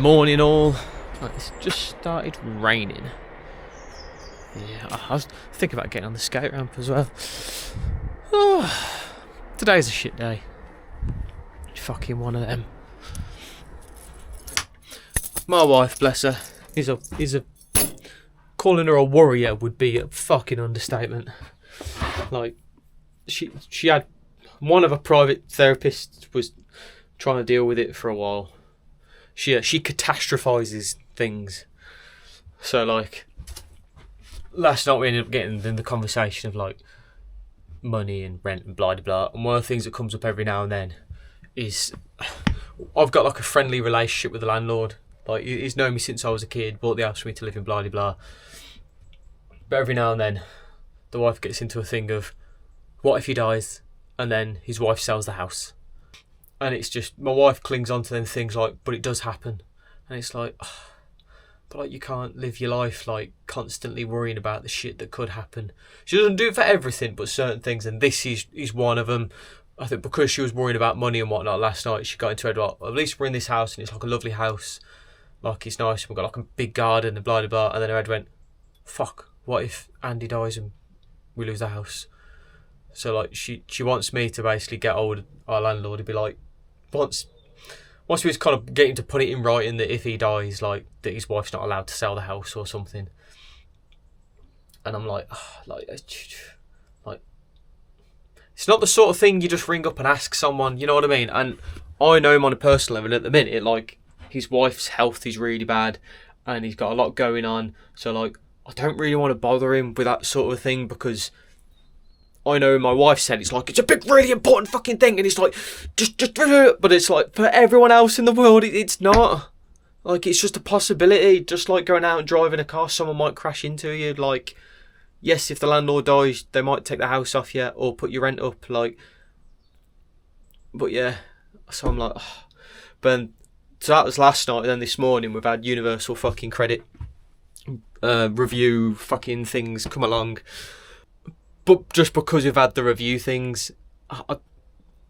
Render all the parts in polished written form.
Morning all. Like, it's just started raining. Yeah, I was thinking about getting on the skate ramp as well. Oh, today's a shit day. Fucking one of them. My wife, bless her, is a calling her a warrior would be a fucking understatement. Like, she had one of her private therapists was trying to deal with it for a while. She catastrophizes things. So like last night we ended up getting in the conversation of like money and rent and blah blah blah. And one of the things that comes up every now and then is I've got like a friendly relationship with the landlord. Like he's known me since I was a kid, bought the house for me to live in, blah blah blah. But every now and then the wife gets into a thing of what if he dies and then his wife sells the house. And it's just, my wife clings on to them things like, but it does happen. And it's like, oh, but like you can't live your life like constantly worrying about the shit that could happen. She doesn't do it for everything, but certain things, and this is one of them. I think because she was worrying about money and whatnot last night, she got into her head, like, well, at least we're in this house and it's like a lovely house. Like it's nice, we've got like a big garden and blah, blah, blah. And then her head went, fuck, what if Andy dies and we lose the house? So like she wants me to basically get hold of our landlord and be like, once we just kind of get him to put it in writing that if he dies, like that his wife's not allowed to sell the house or something. And I'm like, it's not the sort of thing you just ring up and ask someone, you know what I mean? And I know him on a personal level at the minute, like his wife's health is really bad and he's got a lot going on. So like I don't really want to bother him with that sort of thing because I know my wife said it's like, it's a big, really important fucking thing. And it's like, just, but it's like, for everyone else in the world, it's not. Like, it's just a possibility. Just like going out and driving a car, someone might crash into you. Like, yes, if the landlord dies, they might take the house off you or put your rent up. Like, but yeah. So I'm like, oh. But so that was last night. And then this morning, we've had universal fucking credit review fucking things come along. But just because we've had the review things, I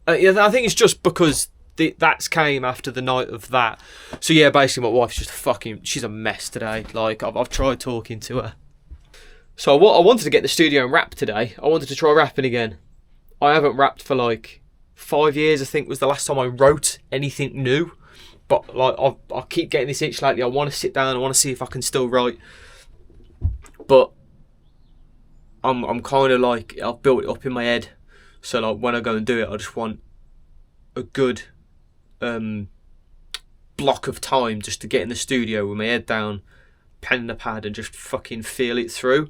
think it's just because that's came after the night of that. So yeah, basically my wife's just she's a mess today. Like I've tried talking to her. So I wanted to get in the studio and rap today. I wanted to try rapping again. I haven't rapped for like 5 years, I think was the last time I wrote anything new. But like I keep getting this itch lately. I want to sit down, I want to see if I can still write. But I'm kind of like, I've built it up in my head. So like when I go and do it, I just want a good block of time just to get in the studio with my head down, pen and a pad, and just fucking feel it through.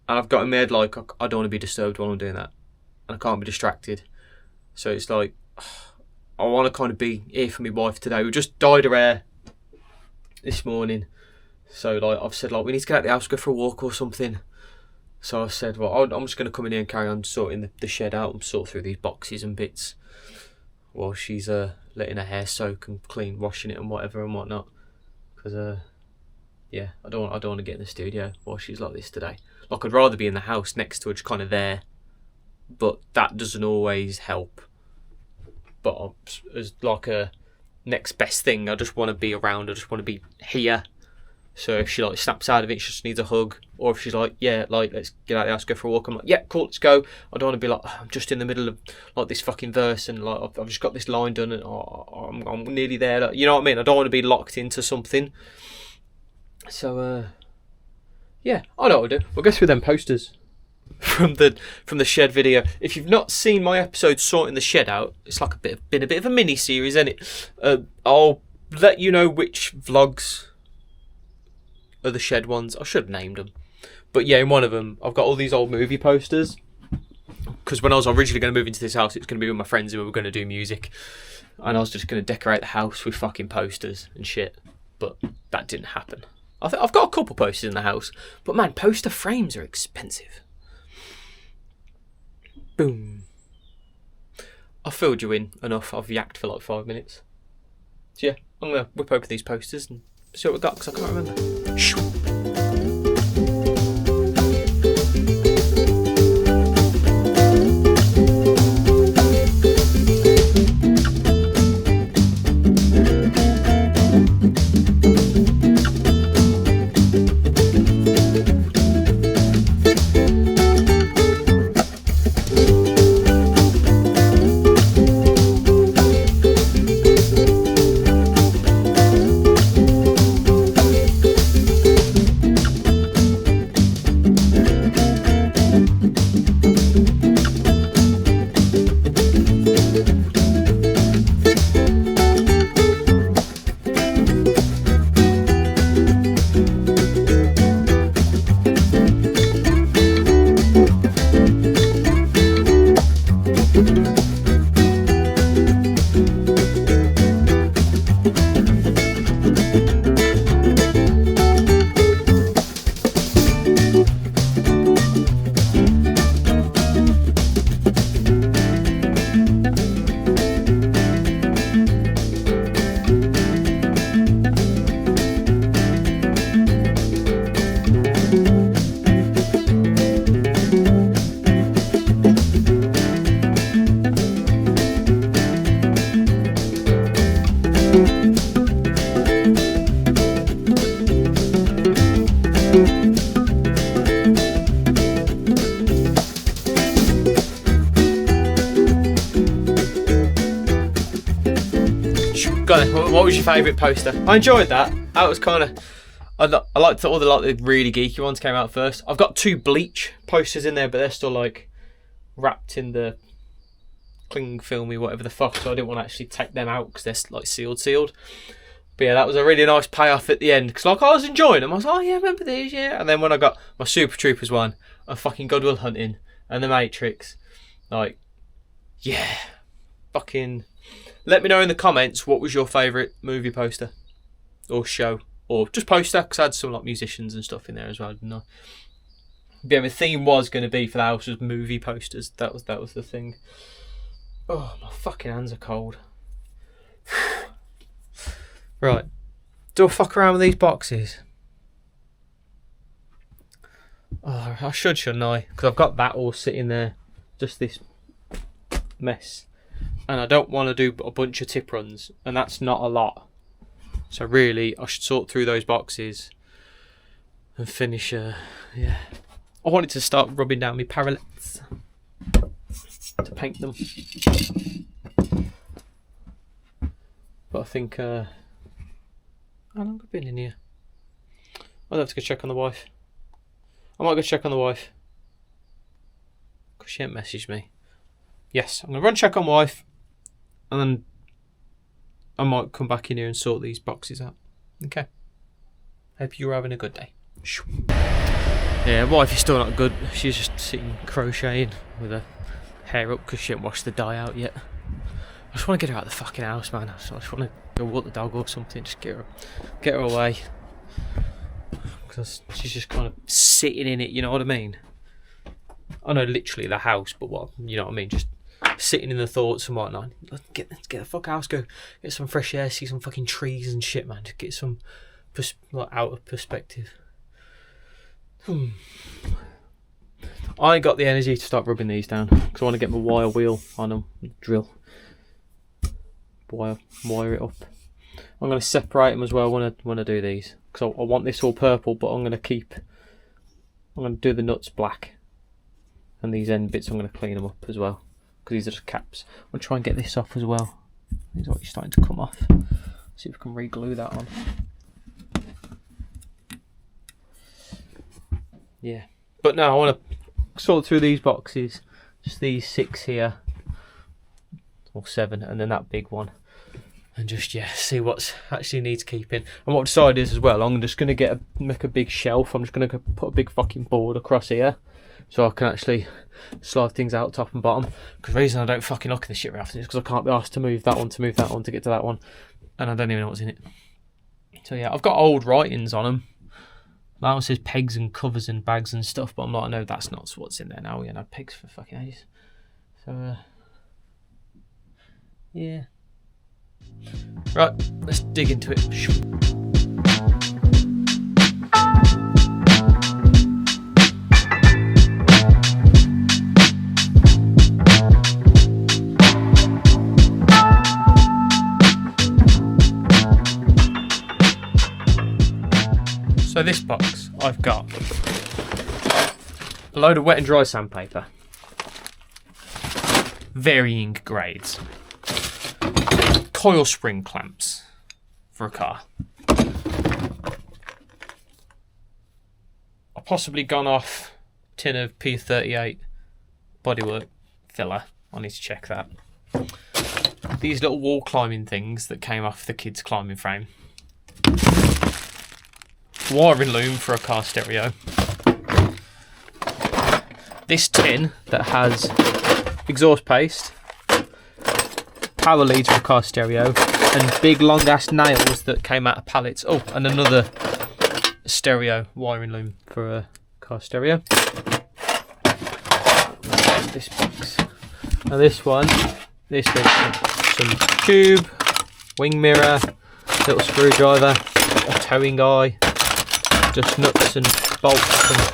And I've got in my head like, I don't want to be disturbed while I'm doing that. And I can't be distracted. So it's like, I want to kind of be here for my wife today. We just dyed her hair this morning. So like I've said like, we need to get out the house, go for a walk or something. So I said, well, I'm just going to come in here and carry on sorting the shed out and sort through these boxes and bits while she's letting her hair soak and clean, washing it and whatever and whatnot. Because, yeah, I don't want to get in the studio while she's like this today. Like, I'd rather be in the house next to her, just kind of there. But that doesn't always help. But as like a next best thing, I just want to be around. I just want to be here. So if she like snaps out of it, she just needs a hug. Or if she's like, yeah, like let's get out of the house, go for a walk. I'm like, yeah, cool, let's go. I don't want to be like, I'm just in the middle of like this fucking verse and like I've just got this line done and I'm nearly there. Like, you know what I mean? I don't want to be locked into something. So yeah, I know what I'll do. We'll go through them posters from the shed video. If you've not seen my episode sorting the shed out, it's like been a bit of a mini series, isn't it? I'll let you know which vlogs are the shed ones. I should have named them. But yeah, in one of them, I've got all these old movie posters. Because when I was originally going to move into this house, it was going to be with my friends who were going to do music. And I was just going to decorate the house with fucking posters and shit. But that didn't happen. I've got a couple posters in the house. But man, poster frames are expensive. Boom. I've filled you in enough. I've yacked for like 5 minutes. So yeah, I'm going to whip open these posters and see what we've got, because I can't remember. Go on, what was your favourite poster? I enjoyed that. That was kind of... I liked all the really geeky ones came out first. I've got 2 Bleach posters in there, but they're still like wrapped in the cling filmy whatever the fuck, so I didn't want to actually take them out because they're like sealed. But yeah, that was a really nice payoff at the end because like I was enjoying them. I was like, oh yeah, remember these, yeah. And then when I got my Super Troopers one, and fucking Goodwill Hunting and the Matrix, like, yeah, fucking. Let me know in the comments what was your favourite movie poster or show or just poster, because I had some like musicians and stuff in there as well, didn't I? But yeah, the theme was going to be for the house was movie posters. That was the thing. Oh, my fucking hands are cold. Right, do I fuck around with these boxes? Oh, I shouldn't I? Because I've got that all sitting there, just this mess. And I don't want to do a bunch of tip runs, and that's not a lot. So really, I should sort through those boxes and finish. Yeah, I wanted to start rubbing down my parallettes to paint them, but I think how long have I been in here? I'll have to go check on the wife. I might go check on the wife because she ain't messaged me. Yes, I'm gonna run check on wife. And then I might come back in here and sort these boxes out. Okay. Hope you're having a good day. Yeah, wife is still not good. She's just sitting crocheting with her hair up because she hasn't washed the dye out yet. I just want to get her out of the fucking house, man. I just want to go walk the dog or something. Just get her away. Because she's just kind of sitting in it, you know what I mean? I know literally the house, but what, you know what I mean? Just sitting in the thoughts and whatnot. Let's get the fuck out, go get some fresh air, see some fucking trees and shit, man. Just get some out of perspective. I ain't got the energy to start rubbing these down because I want to get my wire wheel on them, drill, wire it up. I'm going to separate them as well when I do these because I want this all purple, but I'm going to do the nuts black, and these end bits I'm going to clean them up as well. These are just caps. I'll try and get this off as well. These are already starting to come off. See if we can re-glue that on. Yeah, but now I want to sort through these boxes. Just these 6 here, or 7, and then that big one, and just see what's actually needs keeping. And what I've decided is as well, I'm just going to make a big shelf. I'm just going to put a big fucking board across here, so I can actually slide things out top and bottom. Because the reason I don't fucking look at this shit very often is because I can't be asked to move that one to get to that one, and I don't even know what's in it. So yeah, I've got old writings on them. That one says pegs and covers and bags and stuff, but I'm like, no, that's not what's in there now. We haven't had pegs for fucking ages. So yeah. Right, let's dig into it. So this box, I've got a load of wet and dry sandpaper, varying grades, coil spring clamps for a car. I've possibly gone off a tin of P38 bodywork filler. I need to check that. These little wall climbing things that came off the kids' climbing frame. Wiring loom for a car stereo. This tin that has exhaust paste, power leads for a car stereo, and big long ass nails that came out of pallets. Oh, and another stereo wiring loom for a car stereo. This box. Now this one, this is some tube, wing mirror, little screwdriver, a towing eye, just nuts and bolts. And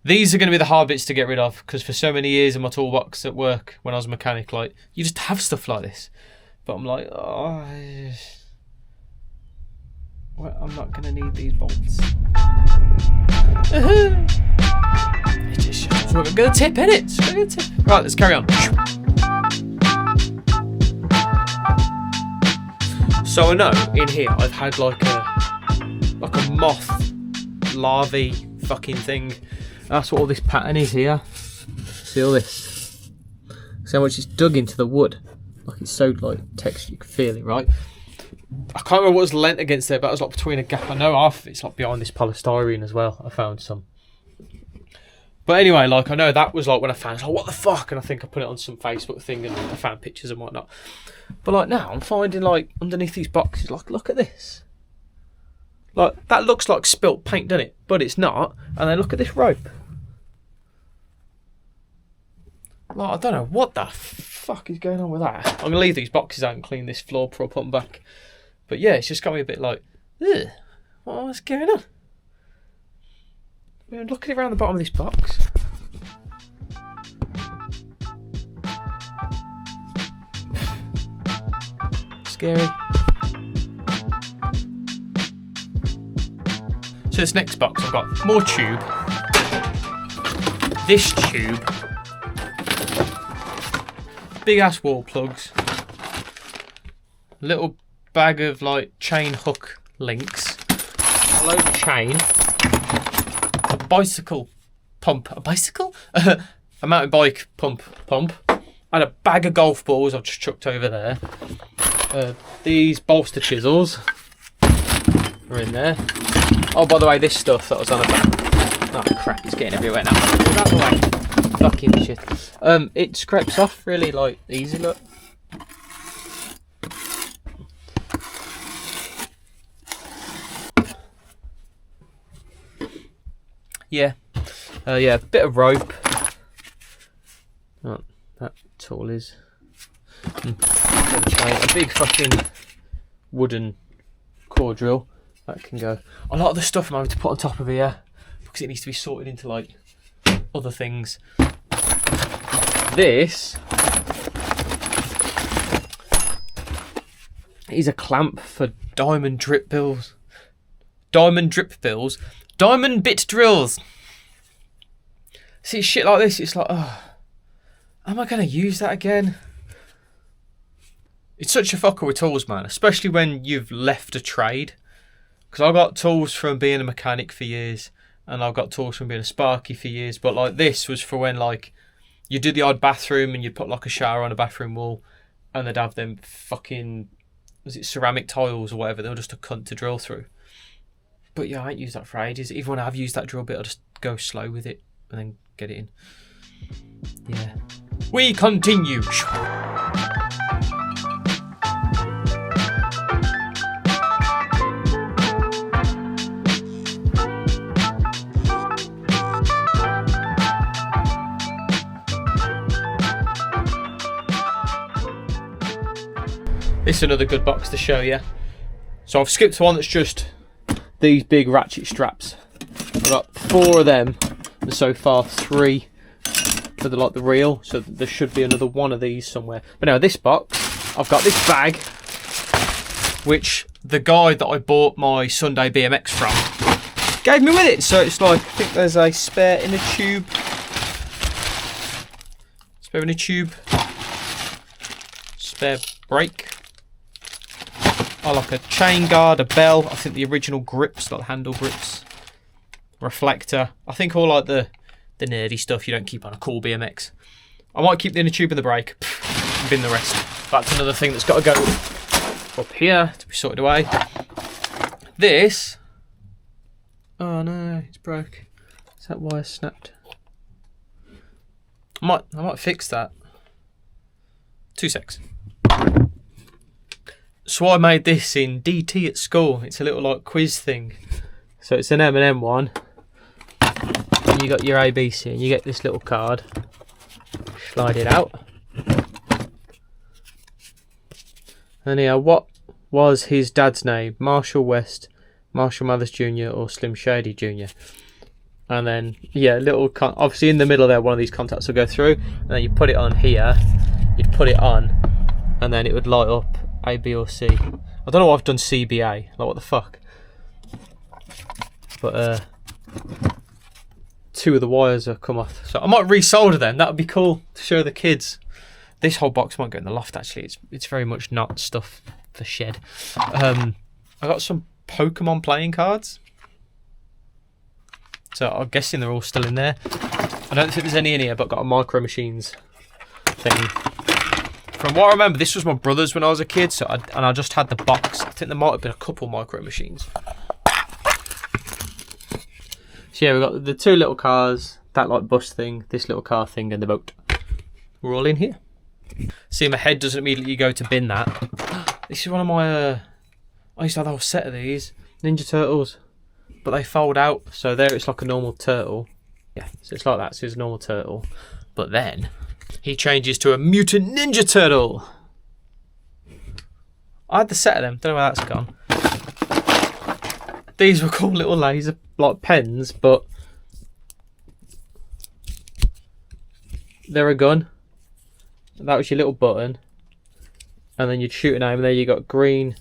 these are going to be the hard bits to get rid of, because for so many years in my toolbox at work when I was a mechanic, like, you just have stuff like this. But I'm like, oh, Well, I'm not going to need these bolts. It just shows we're going to tip, innit? It's going to tip. Right, let's carry on. So I know in here I've had like a moth larvae fucking thing. That's what all this pattern is here. See all this? See how much it's dug into the wood? Like it's so like texture, you can feel it, right? I can't remember what was lent against there, but it was like between a gap. I know half of it's like behind this polystyrene as well. I found some. But anyway, like I know that was like when I found it, like, what the fuck? And I think I put it on some Facebook thing and I found pictures and whatnot. But like now I'm finding like underneath these boxes, like look at this. Like that looks like spilt paint, doesn't it? But it's not. And then look at this rope. Like I don't know what the fuck is going on with that. I'm gonna leave these boxes out and clean this floor before I put them back. But yeah, it's just got me a bit like, ugh, what's going on? I'm looking around the bottom of this box. Scary. So this next box, I've got more tube. This tube. Big ass wall plugs. Little bag of like chain hook links. A load of chain. A bicycle pump. A bicycle? A mountain bike pump. And a bag of golf balls I've just chucked over there. These bolster chisels are in there. Oh, by the way, this stuff that was on about. Oh crap, it's getting everywhere now. Move out the way. Fucking shit. It scrapes off really like easy, look. Yeah. Yeah, bit of rope. Oh, that tool is. A big fucking wooden core drill. That can go. A lot of the stuff I'm having to put on top of here because it needs to be sorted into like other things. This is a clamp for diamond drip bills. Diamond bit drills. See shit like this, it's like, oh, am I gonna use that again? It's such a fucker with tools, man, especially when you've left a trade. Because I've got tools from being a mechanic for years, and I've got tools from being a sparky for years, but like this was for when like you did the odd bathroom and you put like a shower on a bathroom wall and they'd have them fucking, was it ceramic tiles or whatever, they were just a cunt to drill through. But yeah, I ain't used that for ages. Even when I've used that drill bit, I'll just go slow with it and then get it in. Yeah. We continue. This is another good box to show you. So I've skipped one that's just these big ratchet straps. I've got 4 of them, and so far 3 for the like the reel. So there should be another 1 of these somewhere. But now this box, I've got this bag, which the guy that I bought my Sunday BMX from gave me with it. So it's like, I think there's a spare inner tube. Spare brake. Oh, like a chain guard, a bell. I think the original grips, like handle grips. Reflector. I think all like the nerdy stuff you don't keep on a cool BMX. I might keep the inner tube and the brake. And bin the rest. That's another thing that's got to go up here to be sorted away. This. Oh no, it's broke. Is that wire snapped? I might fix that. 2 secs. So I made this in DT at school. It's a little like quiz thing. So it's an M&M one. And you got your ABC and you get this little card. Slide it out. And here, what was his dad's name? Marshall West, Marshall Mathers Jr. or Slim Shady Jr. And then, yeah, obviously in the middle there, one of these contacts will go through. And then you put it on here. You'd put it on. And then it would light up A, B or C. I don't know why I've done CBA. Like, what the fuck? but 2 of the wires have come off. So I might resolder them. That would be cool to show the kids. This whole box might go in the loft. Actually, it's very much not stuff for shed. I got some Pokemon playing cards. So I'm guessing they're all still in there. I don't think there's any in here, but got a Micro Machines thing. From what I remember, this was my brother's when I was a kid, so I just had the box. I think there might have been a couple Micro Machines. So yeah, we've got the 2 little cars, that like bus thing, this little car thing, and the boat. We're all in here. See, my head doesn't immediately go to bin that. This is one of my... I used to have a whole set of these Ninja Turtles, but they fold out. So there, it's like a normal turtle. Yeah, so it's like that. So it's a normal turtle, but then he changes to a mutant Ninja Turtle. I had the set of them. Don't know where that's gone. These were cool little laser like pens, but they're a gun. That was your little button, and then you'd shoot an aim. And there you got green,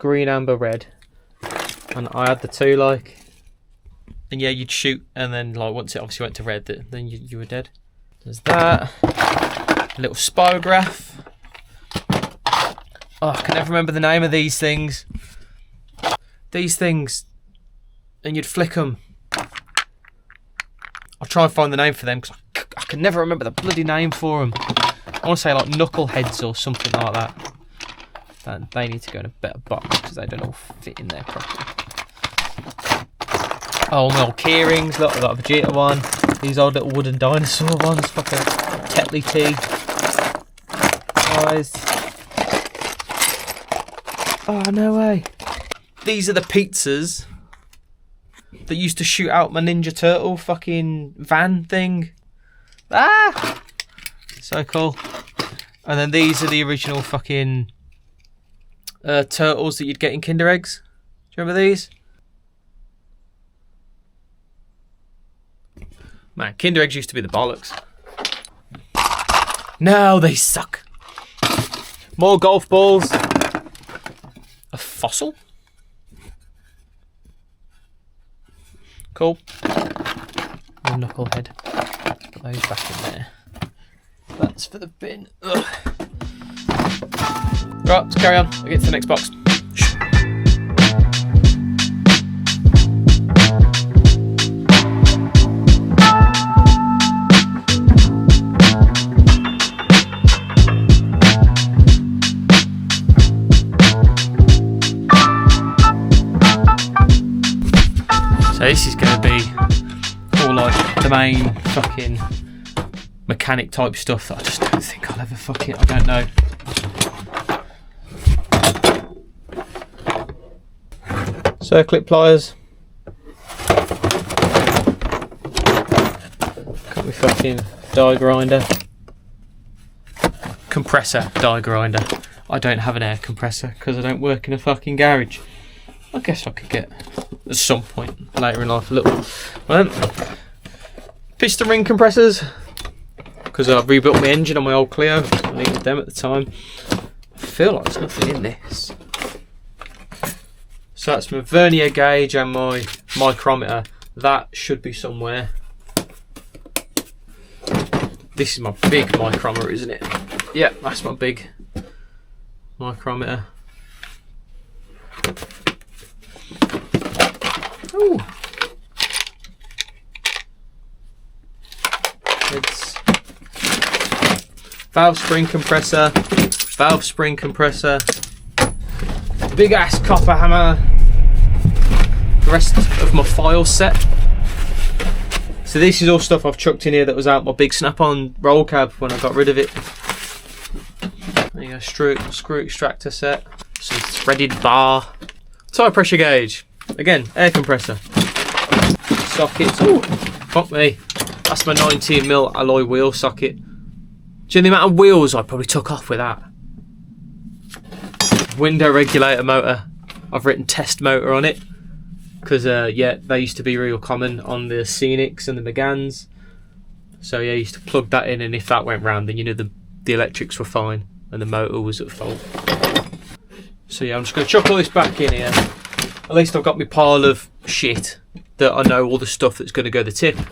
amber, red, and I had the 2 like. And yeah, you'd shoot, and then like once it obviously went to red, then you were dead. There's that. A little spirograph. Oh, I can never remember the name of these things. These things, and you'd flick them. I'll try and find the name for them because I can never remember the bloody name for them. I want to say like knuckleheads or something like that. And they need to go in a better box because they don't all fit in there properly. Oh, my old key rings. Look, I've got a Vegeta one. These old little wooden dinosaur ones. Fucking Tetley tea. Guys. Oh, no way. These are the pizzas that used to shoot out my Ninja Turtle fucking van thing. Ah! So cool. And then these are the original fucking turtles that you'd get in Kinder Eggs. Do you remember these? Man, Kinder Eggs used to be the bollocks. Now they suck. More golf balls. A fossil? Cool. A knucklehead. Put those back in there. That's for the bin. Ugh. Right, let's carry on. I'll get to the next box. So this is going to be all like the main fucking mechanic type stuff that I just don't think I'll ever fucking... I don't know. Circlip pliers. Got my fucking die grinder. Compressor die grinder. I don't have an air compressor because I don't work in a fucking garage. I guess I could get at some point later in life a little piston ring compressors because I rebuilt my engine on my old Clio. I needed them at the time. I feel like there's nothing in this. So that's my vernier gauge and my micrometer. That should be somewhere. This is my big micrometer, isn't it? Yeah, that's my big micrometer. Ooh. It's valve spring compressor, big ass copper hammer, the rest of my file set. So this is all stuff I've chucked in here that was out my big snap-on roll cab when I got rid of it. There you go, screw extractor set, some threaded bar, tyre pressure gauge, again air compressor, sockets. Ooh, fuck me, that's my 19mm alloy wheel socket. Do you know the amount of wheels I probably took off with that? Window regulator motor. I've written test motor on it because yeah, they used to be real common on the Scenics and the Megans. So yeah, I used to plug that in, and if that went round, then you know the electrics were fine and the motor was at fault. So yeah, I'm just going to chuck all this back in here. at least I've got my pile of shit that I know all the stuff that's going to go the tip. And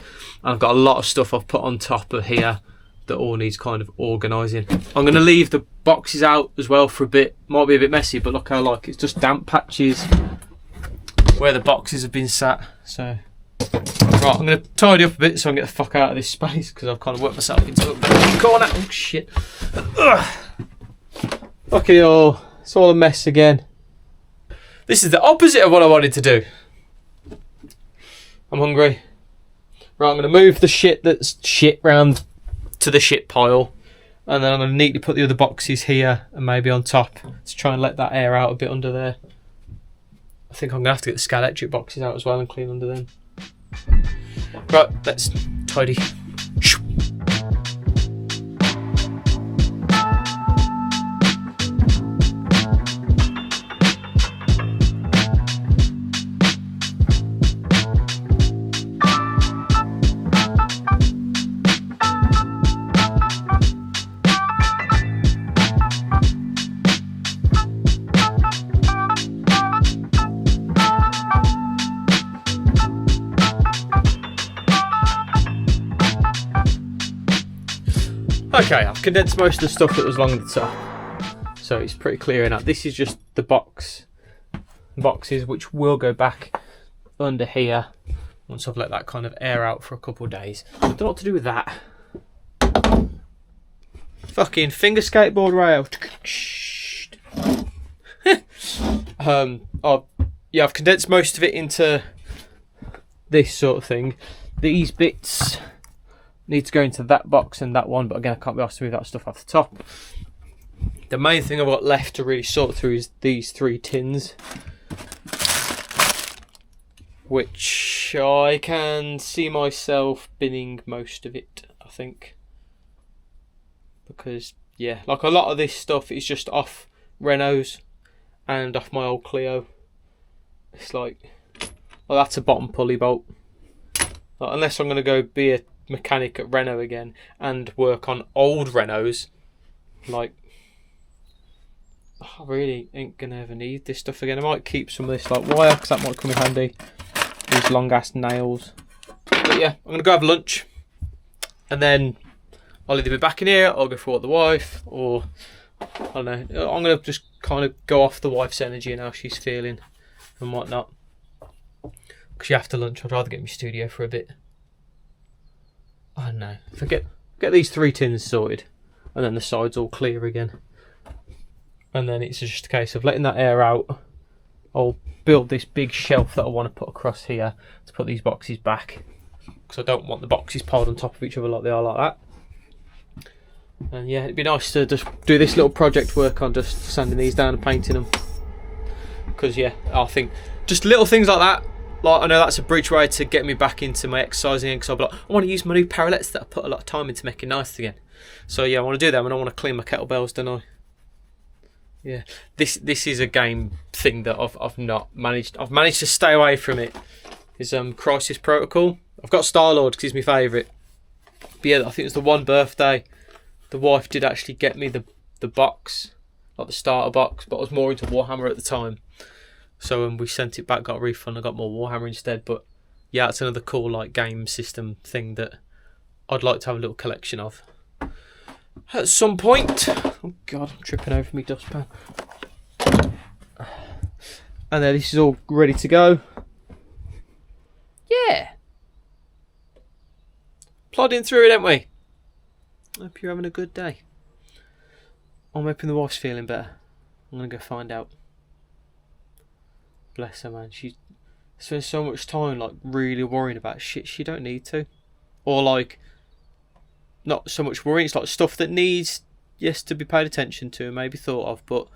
I've got a lot of stuff I've put on top of here that all needs kind of organising. I'm going to leave the boxes out as well for a bit. Might be a bit messy, but look how like it's just damp patches where the boxes have been sat. So right, I'm going to tidy up a bit so I can get the fuck out of this space, because I've kind of worked myself into a bit of a corner. Oh shit. Fuck it all. It's all a mess again. This is the opposite of what I wanted to do. I'm hungry. Right, I'm going to move the shit that's shit round to the shit pile, and then I'm going to neatly put the other boxes here and maybe on top to try and let that air out a bit under there. I think I'm going to have to get the Scalextric boxes out as well and clean under them. Right, let's tidy. Okay, I've condensed most of the stuff that was along the top, so it's pretty clear now. This is just the boxes, which will go back under here once I've let that kind of air out for a couple of days. I don't know what to do with that. Fucking finger skateboard rail. Yeah, I've condensed most of it into this sort of thing. These bits need to go into that box and that one, but again I can't be asked to move that stuff off the top. The main thing I've got left to really sort through is these 3 tins, which I can see myself binning most of it, I think, because yeah, like a lot of this stuff is just off Renaults and off my old Clio. It's like, well, that's a bottom pulley bolt. Like, unless I'm going to go be a mechanic at Renault again and work on old Renaults, like, I really ain't gonna ever need this stuff again. I might keep some of this like wire, because that might come in handy, these long ass nails. But yeah, I'm gonna go have lunch, and then I'll either be back in here or go for what the wife, or I don't know, I'm gonna just kind of go off the wife's energy and how she's feeling and whatnot, because after lunch I'd rather get my studio for a bit. I don't know. Get these 3 tins sorted, and then the sides all clear again. And then it's just a case of letting that air out. I'll build this big shelf that I want to put across here to put these boxes back, because I don't want the boxes piled on top of each other like they are like that. And yeah, it'd be nice to just do this little project work on just sanding these down and painting them. Because yeah, I think just little things like that. Like, I know that's a bridgeway to get me back into my exercising, because I'll be like, I want to use my new parallettes that I put a lot of time into making nice again. So yeah, I want to do them, and I want to clean my kettlebells, don't I? Yeah, this is a game thing that I've not managed. I've managed to stay away from it. Is Crisis Protocol. I've got Star-Lord because he's my favourite. But yeah, I think it was the one birthday the wife did actually get me the box, like the starter box, but I was more into Warhammer at the time. So we sent it back, got a refund, I got more Warhammer instead. But yeah, it's another cool like game system thing that I'd like to have a little collection of at some point. Oh god, I'm tripping over me dustpan. And then this is all ready to go. Yeah. Plodding through it, ain't we? Hope you're having a good day. I'm hoping the wife's feeling better. I'm going to go find out. Bless her, man. She spends so much time like really worrying about shit she don't need to. Or like, not so much worrying, it's like stuff that needs, yes, to be paid attention to and maybe thought of, but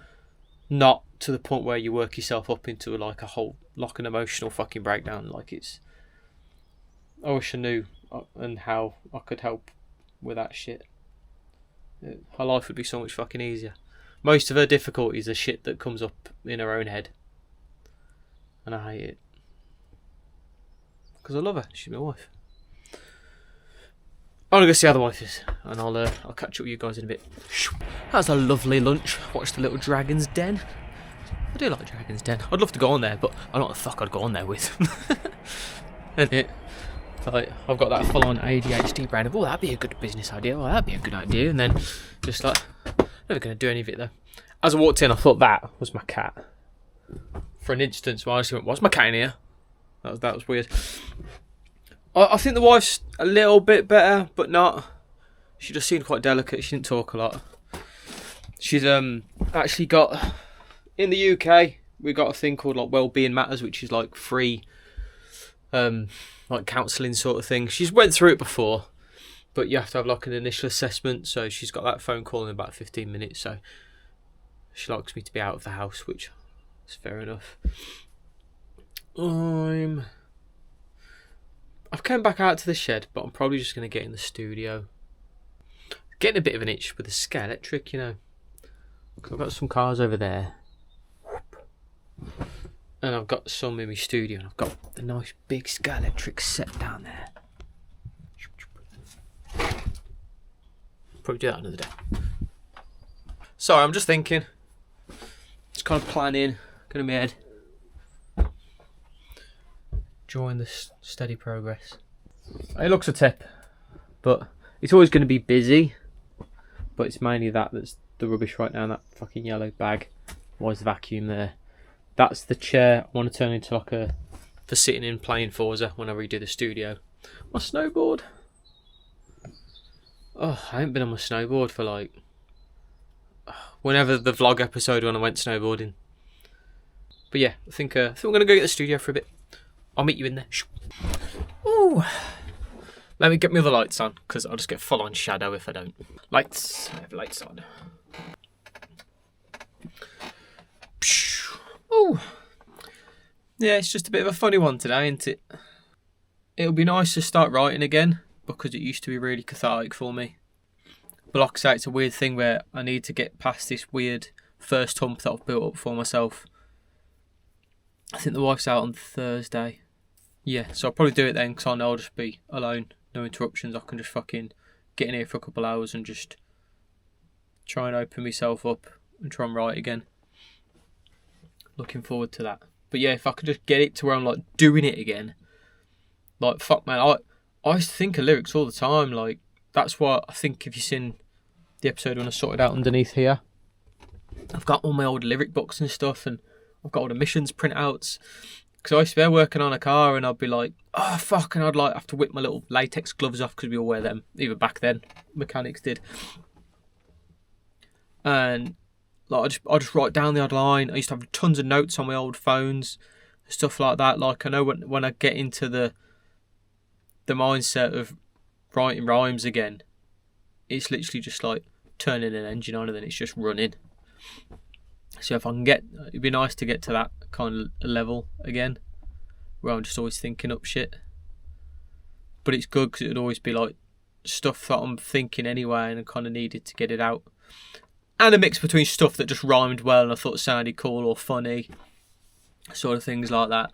not to the point where you work yourself up into like a whole, like an emotional fucking breakdown. Like it's, I wish I knew and how I could help with that shit. Her life would be so much fucking easier. Most of her difficulties are shit that comes up in her own head, and I hate it because I love her. She's my wife. I'm gonna go see how the wife is, and I'll catch up with you guys in a bit. That was a lovely lunch. Watched the little Dragon's Den. I do like Dragon's Den. I'd love to go on there, but I don't know what the fuck I'd go on there with. And it, like, I've got that full-on ADHD brain of, oh, that'd be a good business idea. Oh, that'd be a good idea. And then just like, never going to do any of it though. As I walked in, I thought that was my cat. For an instant, so I just went, what's my cat in here? That was weird. I think the wife's a little bit better, but not. She just seemed quite delicate. She didn't talk a lot. She's actually got, in the UK, we got a thing called like Wellbeing Matters, which is like free, like counselling sort of thing. She's went through it before, but you have to have like an initial assessment. So she's got that phone call in about 15 minutes. So she likes me to be out of the house, which is fair enough. I've come back out to the shed, but I'm probably just going to get in the studio. Getting a bit of an itch with the Sky Electric, you know. I've got some cars over there. And I've got some in my studio. And I've got the nice big Sky Electric set down there. Probably do that another day. Sorry, I'm just thinking. Just kind of planning. Going to my head. Enjoying the steady progress. It looks a tip, but it's always going to be busy. But it's mainly that's the rubbish right now in that fucking yellow bag. Why is the vacuum there? That's the chair I want to turn into like a for sitting in playing Forza when I redo the studio. My snowboard. Oh, I haven't been on my snowboard for like whenever the vlog episode when I went snowboarding. But yeah, I think we're gonna go get the studio for a bit. I'll meet you in there. Ooh. Let me get my other lights on, because I'll just get full on shadow if I don't. Lights. I have lights on. Ooh. Yeah, it's just a bit of a funny one today, isn't it? It'll be nice to start writing again, because it used to be really cathartic for me. But like I say, it's a weird thing where I need to get past this weird first hump that I've built up for myself. I think the wife's out on Thursday. Yeah, so I'll probably do it then, because I know I'll just be alone. No interruptions. I can just fucking get in here for a couple hours and just try and open myself up and try and write again. Looking forward to that. But yeah, if I could just get it to where I'm like doing it again. Like, fuck man, I used to think of lyrics all the time. Like, that's why I think if you've seen the episode when I sorted out underneath here, I've got all my old lyric books and stuff, and I've got all the missions printouts. Because I used to be working on a car and I'd be like, oh fuck, and I'd like have to whip my little latex gloves off because we all wear them. Even back then, mechanics did. And like I just write down the odd line. I used to have tons of notes on my old phones, stuff like that. Like I know when I get into the mindset of writing rhymes again, it's literally just like turning an engine on and then it's just running. So if I can it'd be nice to get to that kind of level again, where I'm just always thinking up shit. But it's good because it'd always be like stuff that I'm thinking anyway, and I kind of needed to get it out. And a mix between stuff that just rhymed well and I thought sounded cool or funny, sort of things like that.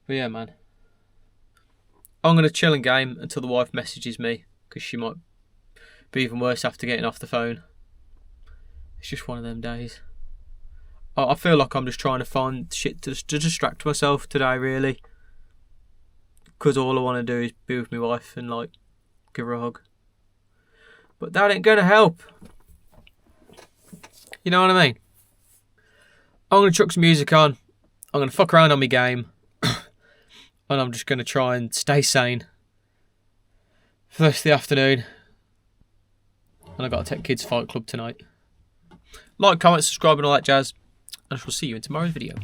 But yeah, man, I'm gonna chill and game until the wife messages me, because she might be even worse after getting off the phone. It's just one of them days. I feel like I'm just trying to find shit to distract myself today, really. Because all I want to do is be with my wife and, like, give her a hug. But that ain't going to help. You know what I mean? I'm going to chuck some music on. I'm going to fuck around on my game. And I'm just going to try and stay sane for the rest of the afternoon. And I've got to take kids Fight Club tonight. Like, comment, subscribe and all that jazz. And I shall see you in tomorrow's video.